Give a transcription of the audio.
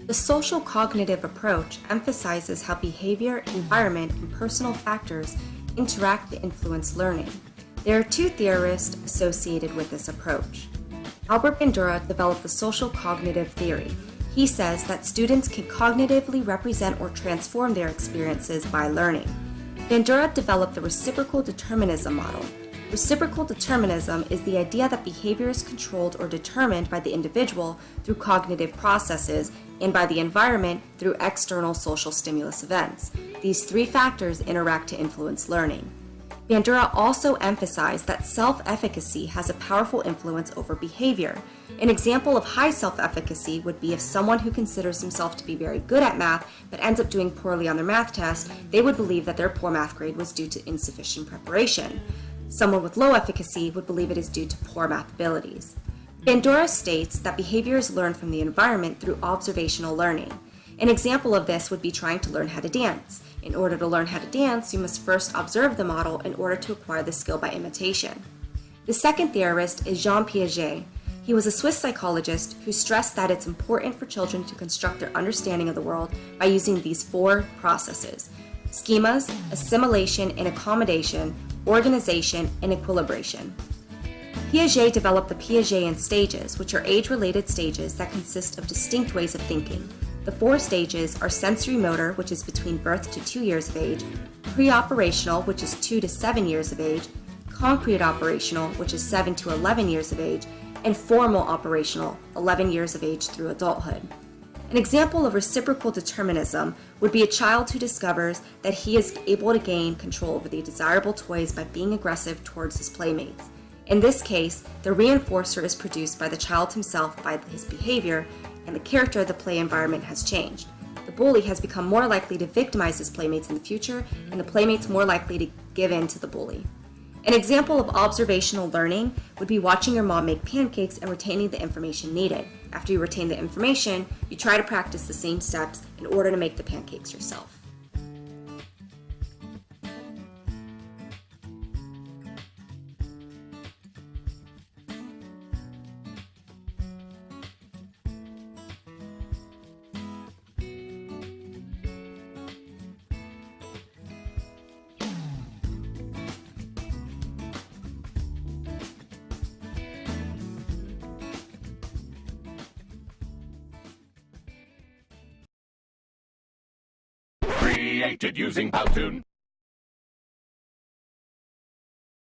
The social cognitive approach emphasizes how behavior, environment, and personal factors interact to influence learning. There are two theorists associated with this approach. Albert Bandura developed the social cognitive theory. He says that students can cognitively represent or transform their experiences by learning. Bandura developed the reciprocal determinism model. Reciprocal determinism is the idea that behavior is controlled or determined by the individual through cognitive processes and by the environment through external social stimulus events. These three factors interact to influence learning. Bandura also emphasized that self-efficacy has a powerful influence over behavior. An example of high self-efficacy would be if someone who considers himself to be very good at math but ends up doing poorly on their math test, they would believe that their poor math grade was due to insufficient preparation. Someone with low efficacy would believe it is due to poor math abilities. Bandura states that behavior is learned from the environment through observational learning. An example of this would be trying to learn how to dance. In order to learn how to dance, you must first observe the model in order to acquire the skill by imitation. The second theorist is Jean Piaget. He was a Swiss psychologist who stressed that it's important for children to construct their understanding of the world by using these four processes: schemas, assimilation and accommodation, organization, and equilibration. Piaget developed the Piagetian stages, which are age-related stages that consist of distinct ways of thinking. The four stages are sensory motor, which is between birth to 2 years of age, pre-operational, which is 2 to 7 years of age, concrete operational, which is 7 to 11 years of age, and formal operational, 11 years of age through adulthood. An example of reciprocal determinism would be a child who discovers that he is able to gain control over the desirable toys by being aggressive towards his playmates. In this case, the reinforcer is produced by the child himself by his behavior, and the character of the play environment has changed. The bully has become more likely to victimize his playmates in the future, and the playmates more likely to give in to the bully. An example of observational learning would be watching your mom make pancakes and retaining the information needed. After you retain the information, you try to practice the same steps in order to make the pancakes yourself. Created using Powtoon.